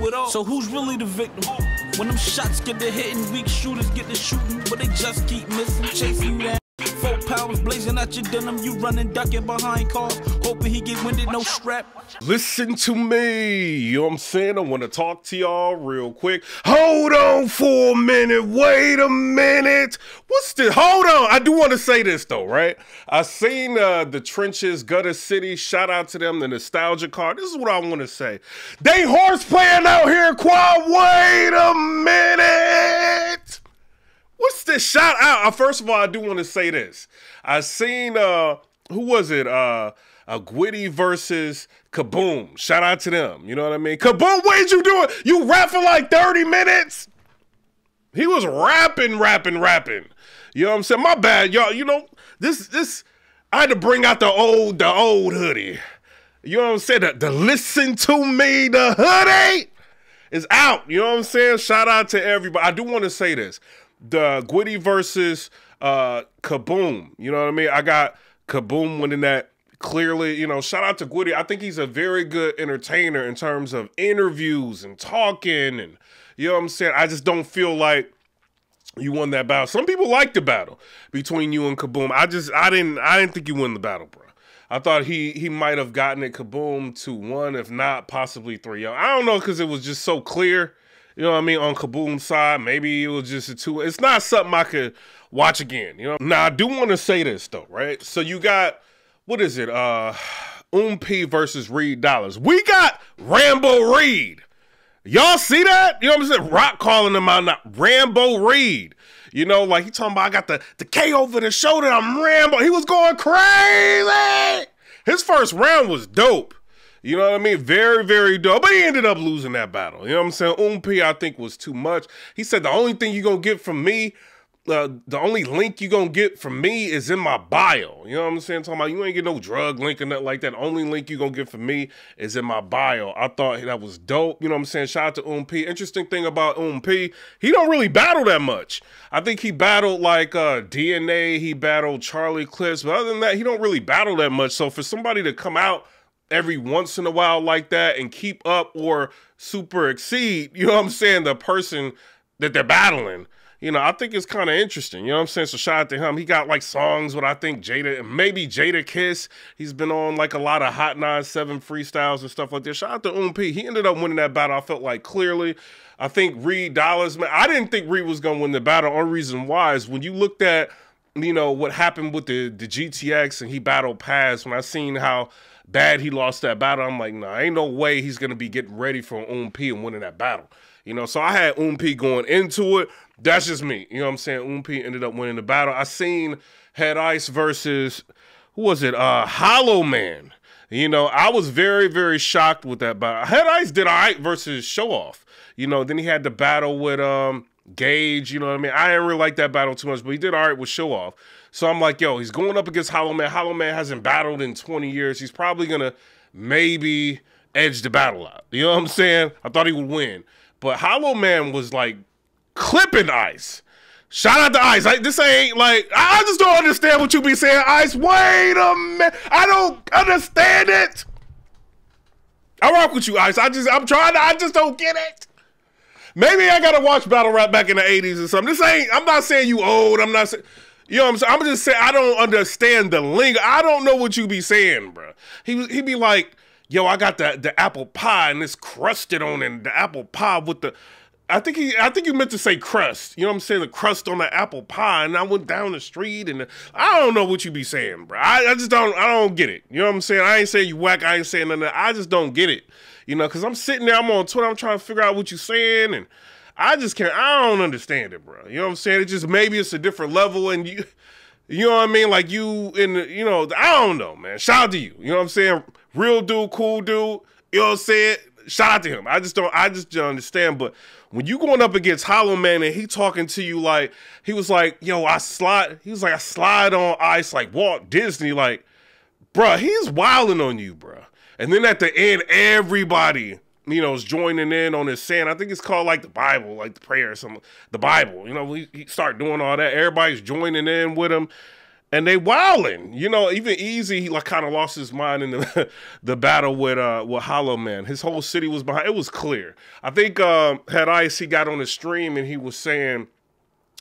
through it all. So who's really the victim? When them shots get to hitting, weak shooters get to shooting, but they just keep missing, chasing you down. 4 pounds blazing at your denim, you running, ducking behind cars, hoping he get winded, no strap. Listen to me, you know what I'm saying? I want to talk to y'all real quick. Hold on for a minute, wait a minute. What's this? Hold on, I do want to say this though, right? I seen the Trenches, Gutter City, shout out to them, the Nostalgia Car. This is what I want to say. They horse playing out here, Quad, wait a minute. What's this? Shout out. First of all, I do want to say this. I seen, who was it? Gliddy versus Kaboom. Shout out to them. You know what I mean? Kaboom, what did you do? You rap for like 30 minutes? He was rapping. You know what I'm saying? My bad, y'all. You know, this, I had to bring out the old hoodie. You know what I'm saying? The listen to me, the hoodie is out. You know what I'm saying? Shout out to everybody. I do want to say this. The Gliddy versus Kaboom. You know what I mean? I got Kaboom winning that clearly. You know, shout out to Gliddy. I think he's a very good entertainer in terms of interviews and talking. And you know what I'm saying? I just don't feel like you won that battle. Some people like the battle between you and Kaboom. I didn't think you won the battle, bro. I thought he might have gotten it Kaboom to 1, if not possibly 3. Yo, I don't know, because it was just so clear. You know what I mean? On Kaboom's side, maybe it was just a 2. It's not something I could watch again, you know? Now, I do want to say this, though, right? So you got, what is it? P versus Reed Dollars. We got Rambo Reed. Y'all see that? You know what I'm saying? Rock calling him out now. Rambo Reed. You know, like he talking about, I got the K over the shoulder. I'm Rambo. He was going crazy. His first round was dope. You know what I mean? Very, very dope. But he ended up losing that battle. You know what I'm saying? P, I think, was too much. He said, the only thing you're going to get from me, the only link you're going to get from me is in my bio. You know what I'm saying? Talking about, you ain't get no drug link or nothing like that. The only link you're going to get from me is in my bio. I thought that was dope. You know what I'm saying? Shout out to P. Interesting thing about P, he don't really battle that much. I think he battled like DNA. He battled Charlie Clips. But other than that, he don't really battle that much. So for somebody to come out every once in a while like that and keep up or super exceed, you know what I'm saying, the person that they're battling, you know, I think it's kind of interesting. You know what I'm saying? So shout out to him. He got like songs with, I think, maybe Jada Kiss. He's been on like a lot of Hot 97 freestyles and stuff like that. Shout out to P. He ended up winning that battle, I felt like, clearly. I think Reed Dollars, man, I didn't think Reed was going to win the battle. Only reason why is when you looked at, you know, what happened with the GTX and he battled Paz, when I seen how bad he lost that battle, I'm like, nah, ain't no way he's going to be getting ready for P and winning that battle. You know, so I had P going into it. That's just me. You know what I'm saying? P ended up winning the battle. I seen Head Ice versus, who was it? Hollow Man. You know, I was very, very shocked with that battle. Head Ice did all right versus Show Off. You know, then he had the battle with Gage. You know what I mean? I didn't really like that battle too much, but he did all right with Show Off. So I'm like, yo, he's going up against Hollow Man. Hollow Man hasn't battled in 20 years. He's probably going to maybe edge the battle out. You know what I'm saying? I thought he would win. But Hollow Man was like clipping Ice. Shout out to Ice. This ain't like, I just don't understand what you be saying, Ice. Wait a minute. I don't understand it. I rock with you, Ice. I just don't get it. Maybe I got to watch battle rap back in the 80s or something. I'm not saying you old. I'm not saying, you know what I'm saying? I'm just saying I don't understand the lingo. I don't know what you be saying, bro. He be like, yo, I got the apple pie and it's crusted on it. The apple pie with the, I think you meant to say crust. You know what I'm saying? The crust on the apple pie. And I went down the street and I don't know what you be saying, bro. I don't get it. You know what I'm saying? I ain't saying you whack. I ain't saying nothing. I just don't get it. You know, because I'm sitting there, I'm on Twitter, I'm trying to figure out what you're saying, and I don't understand it, bro. You know what I'm saying? Maybe it's a different level, and you know what I mean? Like you I don't know, man. Shout out to you. You know what I'm saying? Real dude, cool dude. You know what I'm saying? Shout out to him. I just don't understand. But when you going up against Hollow Man and he talking to you like, he was like, yo, I slide on ice like Walt Disney, like, bro, he's wilding on you, bro. And then at the end, everybody, you know, is joining in on his saying. I think it's called like the Bible, like the prayer or something. The Bible, you know, he start doing all that. Everybody's joining in with him. And they wilding, you know. Even Easy, he like kind of lost his mind in the battle with Hollow Man. His whole city was behind. It was clear. I think Had Ice, he got on the stream and he was saying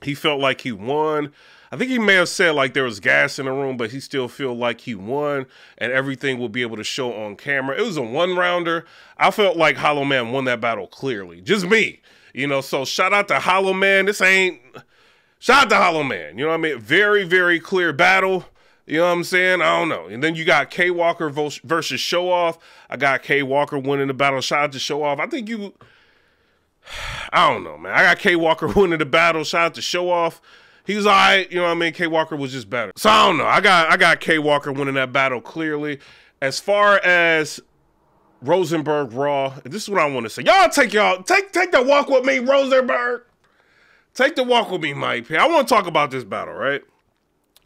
he felt like he won. I think he may have said like there was gas in the room, but he still feel like he won and everything will be able to show on camera. It was a 1-rounder. I felt like Hollow Man won that battle clearly. Just me, you know. So shout out to Hollow Man. Shout out to Hollow Man. You know what I mean? Very, very clear battle. You know what I'm saying? I don't know. And then you got K Walker versus Show Off. I got K Walker winning the battle. Shout out to Show Off. I don't know, man. I got K Walker winning the battle. Shout out to Show Off. He was all right. You know what I mean? K Walker was just better. So I don't know. I got K Walker winning that battle clearly. As far as Rosenberg Raw, this is what I want to say. Take the walk with me, Rosenberg. Take the walk with me, Mike P. I want to talk about this battle, right?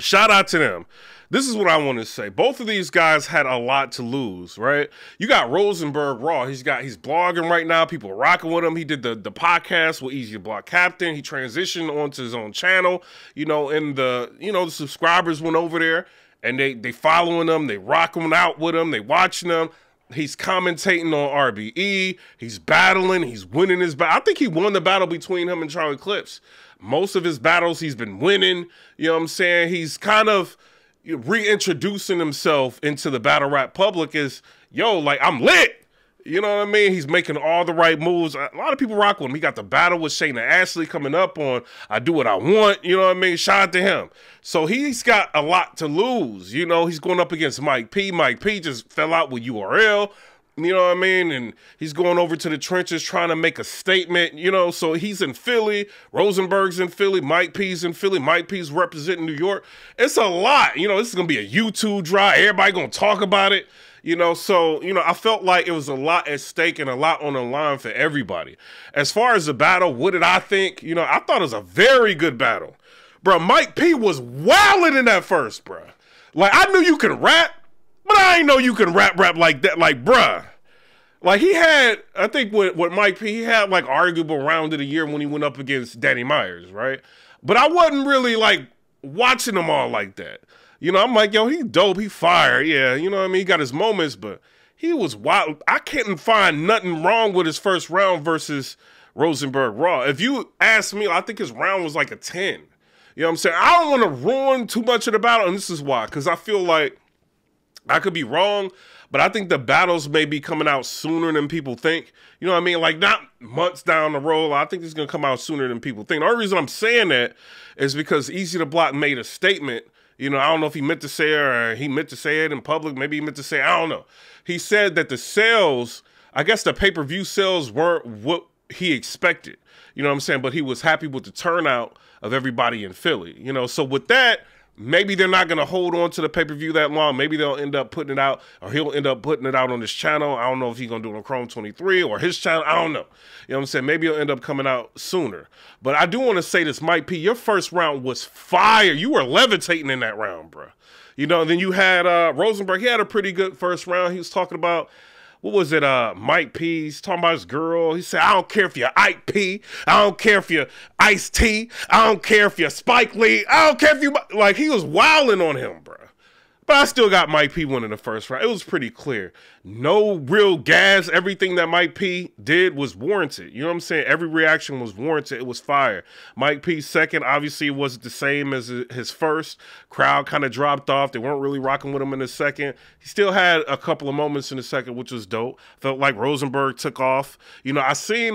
Shout out to them. This is what I want to say. Both of these guys had a lot to lose, right? You got Rosenberg Raw. He's blogging right now. People are rocking with him. He did the podcast with Easy to Block Captain. He transitioned onto his own channel, you know, and the subscribers went over there and they following him. They rocking out with him. They watching him. He's commentating on RBE. He's battling. He's winning his battle. I think he won the battle between him and Charlie Clips. Most of his battles he's been winning. You know what I'm saying? He's kind of reintroducing himself into the battle rap public as, yo, like, I'm lit. You know what I mean? He's making all the right moves. A lot of people rock with him. He got the battle with Shayna Ashley coming up on I Do What I Want. You know what I mean? Shout out to him. So he's got a lot to lose. You know, he's going up against Mike P. Mike P just fell out with URL. You know what I mean? And he's going over to the trenches trying to make a statement, you know. So he's in Philly. Rosenberg's in Philly. Mike P's in Philly. Mike P's representing New York. It's a lot. You know, this is going to be a YouTube drive. Everybody going to talk about it. You know, so, you know, I felt like it was a lot at stake and a lot on the line for everybody. As far as the battle, what did I think? You know, I thought it was a very good battle. Bro, Mike P was wilding in that first, bro. Like, I knew you could rap, but I ain't know you could rap like that. Like, bruh. Like, he had, I think with Mike P, he had, like, arguable round of the year when he went up against Danny Myers, right? But I wasn't really, like, watching them all like that. You know, I'm like, yo, he dope, he fire. Yeah, you know what I mean? He got his moments, but he was wild. I couldn't find nothing wrong with his first round versus Rosenberg Raw. If you ask me, I think his round was like a 10. You know what I'm saying? I don't want to ruin too much of the battle, and this is why. Because I feel like I could be wrong, but I think the battles may be coming out sooner than people think. You know what I mean? Like, not months down the road. I think it's going to come out sooner than people think. The only reason I'm saying that is because Easy to Block made a statement. You know, I don't know if he meant to say it or he meant to say it in public. Maybe he meant to say it. I don't know. He said that the sales, I guess the pay-per-view sales weren't what he expected. You know what I'm saying? But he was happy with the turnout of everybody in Philly. You know, so with that, maybe they're not going to hold on to the pay-per-view that long. Maybe they'll end up putting it out, or he'll end up putting it out on his channel. I don't know if he's going to do it on Chrome 23 or his channel. I don't know. You know what I'm saying? Maybe he'll end up coming out sooner. But I do want to say this, Mike P, your first round was fire. You were levitating in that round, bro. You know, then you had Rosenberg. He had a pretty good first round. He was talking about, what was it, Mike P? He's talking about his girl. He said, I don't care if you're Ike P. I don't care if you're Ice T. I don't care if you're Spike Lee. I don't care if you... Like, he was wilding on him, bro. But I still got Mike P winning the first round. It was pretty clear. No real gas. Everything that Mike P did was warranted. You know what I'm saying? Every reaction was warranted. It was fire. Mike P's second, obviously, wasn't the same as his first. Crowd kind of dropped off. They weren't really rocking with him in the second. He still had a couple of moments in the second, which was dope. Felt like Rosenberg took off. You know, I seen...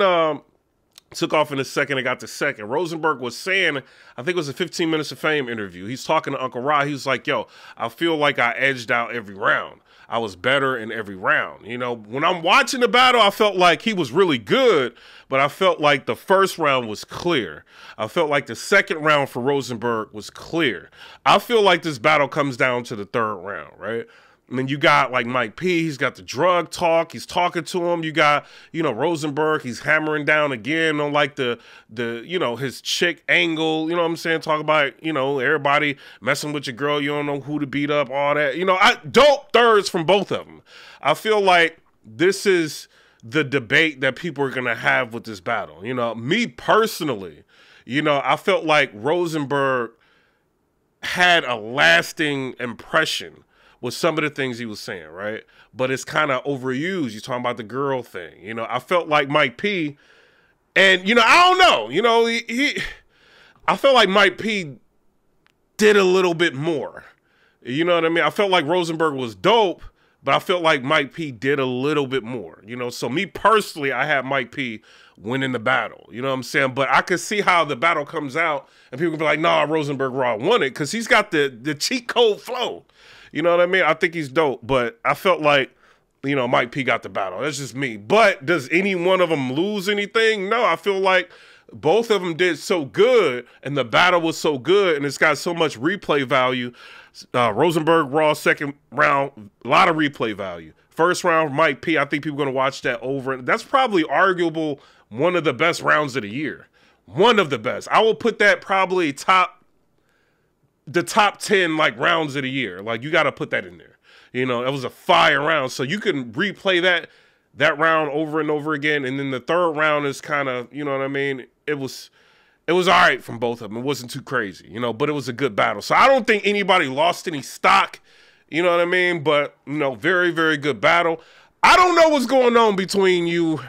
took off in the second and got the second. Rosenberg was saying, I think it was a 15 Minutes of Fame interview. He's talking to Uncle Ra. He was like, yo, I feel like I edged out every round. I was better in every round. You know, when I'm watching the battle, I felt like he was really good, but I felt like the first round was clear. I felt like the second round for Rosenberg was clear. I feel like this battle comes down to the third round, right? And then you got like Mike P, he's got the drug talk, he's talking to him. You got, you know, Rosenberg, he's hammering down again on like the you know, his chick angle, you know what I'm saying? Talk about, you know, everybody messing with your girl, you don't know who to beat up, all that. You know, dope thirds from both of them. I feel like this is the debate that people are going to have with this battle. You know, me personally, you know, I felt like Rosenberg had a lasting impression with some of the things he was saying, right? But it's kind of overused. You're talking about the girl thing. You know, I felt like Mike P, and, you know, I don't know. You know, I felt like Mike P did a little bit more. You know what I mean? I felt like Rosenberg was dope, but I felt like Mike P did a little bit more. You know, so me personally, I had Mike P winning the battle. You know what I'm saying? But I could see how the battle comes out, and people can be like, nah, Rosenberg Raw won it, because he's got the cheat code flow. You know what I mean? I think he's dope, but I felt like, you know, Mike P got the battle. That's just me. But does any one of them lose anything? No, I feel like both of them did so good, and the battle was so good, and it's got so much replay value. Rosenberg Raw, second round, a lot of replay value. First round, Mike P, I think people are going to watch that over. That's probably arguable one of the best rounds of the year. One of the best. I will put that probably the top 10 like rounds of the year. Like, you got to put that in there. You know, it was a fire round, so you can replay that round over and over again. And then the third round is kind of, you know what I mean? It was all right from both of them. It wasn't too crazy, you know, but it was a good battle. So I don't think anybody lost any stock, you know what I mean? But, you know, very, very good battle. I don't know what's going on between you,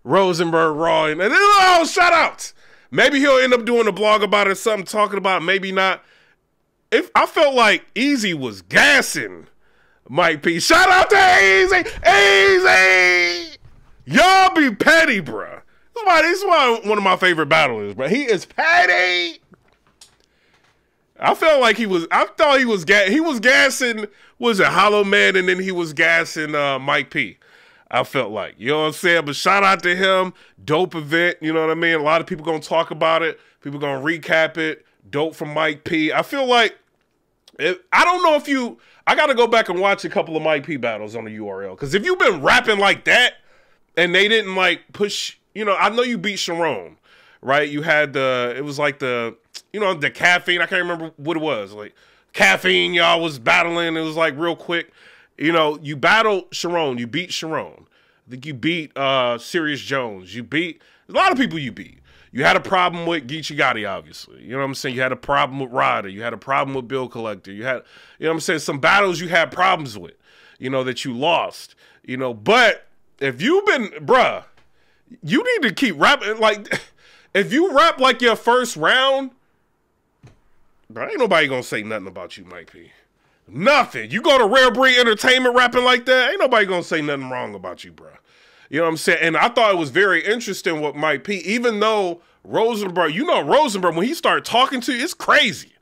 Rosenberg Raw, and oh, shout out. Maybe he'll end up doing a blog about it or something, talking about it, maybe not. If I felt like Easy was gassing Mike P. Shout out to Easy. Easy. Y'all be petty, bruh. This is why one of my favorite battlers, bro. He is petty. I thought he was gassing, was it Hollow Man, and then he was gassing Mike P. I felt like, you know what I'm saying? But shout out to him. Dope event, you know what I mean? A lot of people gonna talk about it. People gonna recap it. Dope from Mike P. I feel like, I don't know if I gotta go back and watch a couple of Mike P battles on the URL. Because if you've been rapping like that, and they didn't like push, you know, I know you beat Sharon, right? You had it was like the caffeine. I can't remember what it was. Like caffeine, y'all was battling. It was like real quick. You know, you battled Sharon. You beat Sharon. I think you beat Sirius Jones. You beat a lot of people you beat. You had a problem with Geechee Gotti, obviously. You know what I'm saying? You had a problem with Ryder. You had a problem with Bill Collector. You had, you know what I'm saying, some battles you had problems with, you know, that you lost. You know, but if you've been, bruh, you need to keep rapping. Like, if you rap like your first round, bro, ain't nobody gonna say nothing about you, Mike P. Nothing. You go to Rare Breed Entertainment rapping like that, ain't nobody gonna say nothing wrong about you, bro. You know what I'm saying? And I thought it was very interesting with Mike P, even though Rosenberg, you know, Rosenberg, when he started talking to you, it's crazy.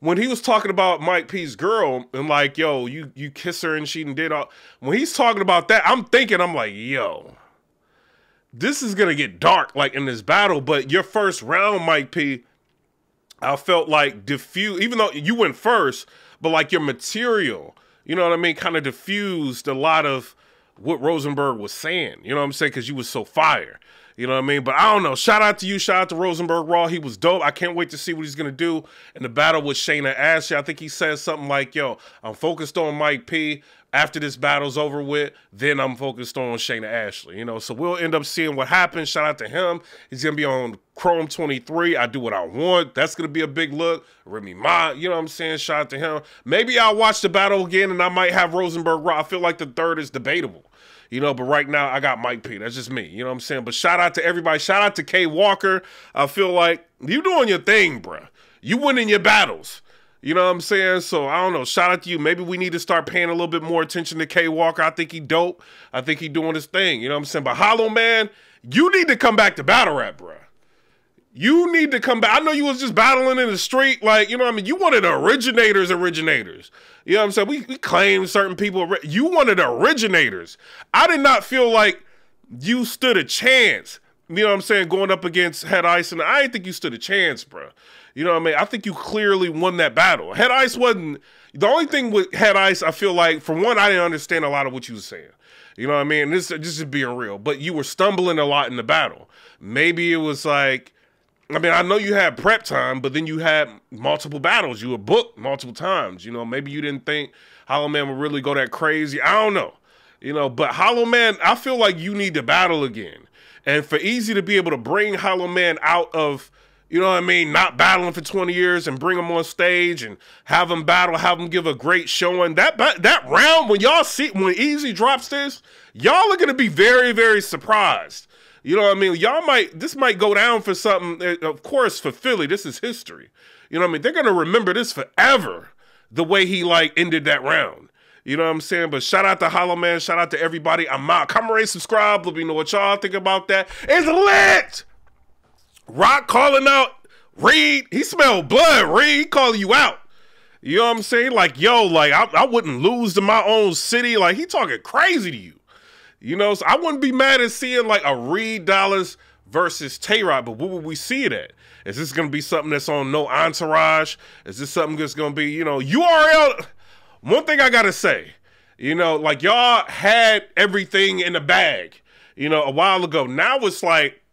When he was talking about Mike P's girl and like, yo, you kiss her and she did all, when he's talking about that, I'm like, yo, this is going to get dark, like, in this battle. But your first round, Mike P, I felt like diffused, even though you went first, but like your material, you know what I mean, kind of diffused a lot of what Rosenberg was saying, you know what I'm saying, because you was so fire, you know what I mean. But I don't know, shout out to you, shout out to Rosenberg Raw. He was dope. I can't wait to see what he's going to do in the battle with Shayna Ashley. I think he said something like, yo, I'm focused on Mike P. After this battle's over with, then I'm focused on Shayna Ashley, you know. So we'll end up seeing what happens. Shout out to him. He's going to be on Chrome 23. I Do What I Want. That's going to be a big look. Remy Ma, you know what I'm saying? Shout out to him. Maybe I'll watch the battle again, and I might have Rosenberg Raw. I feel like the third is debatable, you know, but right now I got Mike P. That's just me, you know what I'm saying? But shout out to everybody. Shout out to K Walker. I feel like you doing your thing, bruh. You winning your battles. You know what I'm saying? So, I don't know. Shout out to you. Maybe we need to start paying a little bit more attention to K Walker. I think he dope. I think he doing his thing. You know what I'm saying? But Hollow Man, you need to come back to battle rap, bro. You need to come back. I know you was just battling in the street. Like, you know what I mean? You wanted the originators. You know what I'm saying? We claim certain people. You wanted the originators. I did not feel like you stood a chance. You know what I'm saying? Going up against Head Ice. And I didn't think you stood a chance, bro. You know what I mean? I think you clearly won that battle. Head Ice wasn't... The only thing with Head Ice, I feel like, for one, I didn't understand a lot of what you were saying. You know what I mean? This is being real. But you were stumbling a lot in the battle. Maybe it was like... I mean, I know you had prep time, but then you had multiple battles. You were booked multiple times. You know, maybe you didn't think Hollow Man would really go that crazy. I don't know. You know, but Hollow Man, I feel like you need to battle again. And for Easy to be able to bring Hollow Man out of... you know what I mean, not battling for 20 years and bring them on stage and have them battle, have them give a great showing. That round, when y'all see, when Easy drops this, y'all are going to be very, very surprised. You know what I mean? This might go down for something, of course, for Philly. This is history. You know what I mean? They're going to remember this forever, the way he, like, ended that round. You know what I'm saying? But shout out to Hollow Man. Shout out to everybody. I'm out. Come rate, subscribe. Let me know what y'all think about that. It's lit! Rock calling out Reed. He smelled blood, Reed. He calling you out. You know what I'm saying? Like, yo, like, I wouldn't lose to my own city. Like, he talking crazy to you. You know, so I wouldn't be mad at seeing, like, a Reed Dollars versus Tay-Rock, but what would we see it at? Is this going to be something that's on No Entourage? Is this something that's going to be, you know, URL? One thing I got to say, you know, like, y'all had everything in the bag, you know, a while ago. Now it's like,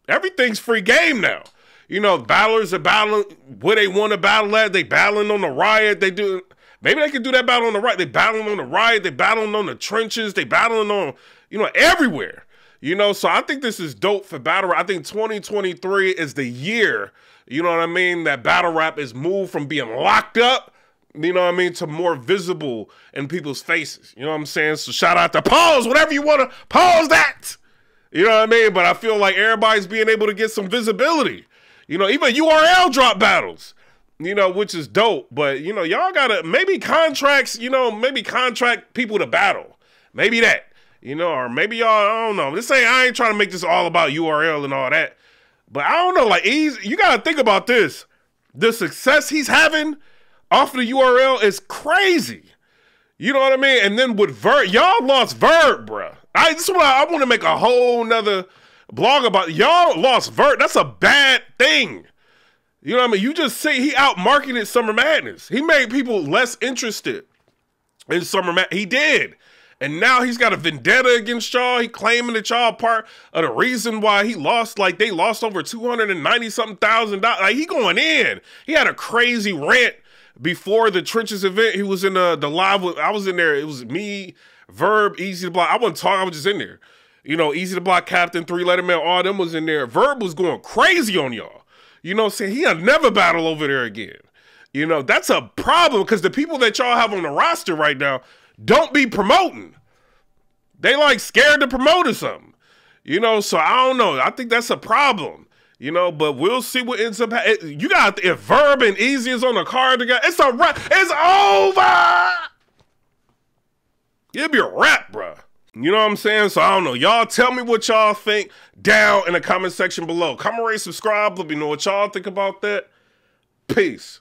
everything's free game now. You know, battlers are battling where they want to battle at. They battling on the riot. They do. Maybe they can do that battle on the riot. They battling on the riot. They battling on the trenches. They battling on, you know, everywhere. You know, so I think this is dope for battle rap. I think 2023 is the year, you know what I mean, that battle rap is moved from being locked up, you know what I mean, to more visible in people's faces. You know what I'm saying? So shout out to pause, whatever you want to pause that. You know what I mean? But I feel like everybody's being able to get some visibility. You know, even URL drop battles, you know, which is dope. But, you know, y'all got to maybe contracts, you know, maybe contract people to battle. Maybe that. You know, or maybe y'all, I don't know. I ain't trying to make this all about URL and all that. But I don't know, like, you got to think about this. The success he's having off of the URL is crazy. You know what I mean? And then with Verb, y'all lost Verb, bruh. I want to make a whole nother blog about y'all lost Verb. That's a bad thing. You know what I mean? You just say he out-marketed Summer Madness. He made people less interested in Summer Madness. He did. And now he's got a vendetta against y'all. He claiming that y'all part of the reason why he lost, like they lost over $290-something thousand. Like he going in. He had a crazy rant before the Trenches event. He was in the live with, I was in there. It was me, Verb, Easy to Block. I wasn't talking, I was just in there. You know, Easy to Block, Captain, 3-Letter Man, all them was in there. Verb was going crazy on y'all. You know what I'm saying? He'll never battle over there again. You know, that's a problem because the people that y'all have on the roster right now don't be promoting. They like scared to promote or something. You know, so I don't know. I think that's a problem. You know, but we'll see what ends up happening. You got, if Verb and Easy is on the card together, it's a wrap. It's over. It'll be a wrap, bruh. You know what I'm saying? So I don't know. Y'all tell me what y'all think down in the comment section below. Comment, rate, subscribe. Let me know what y'all think about that. Peace.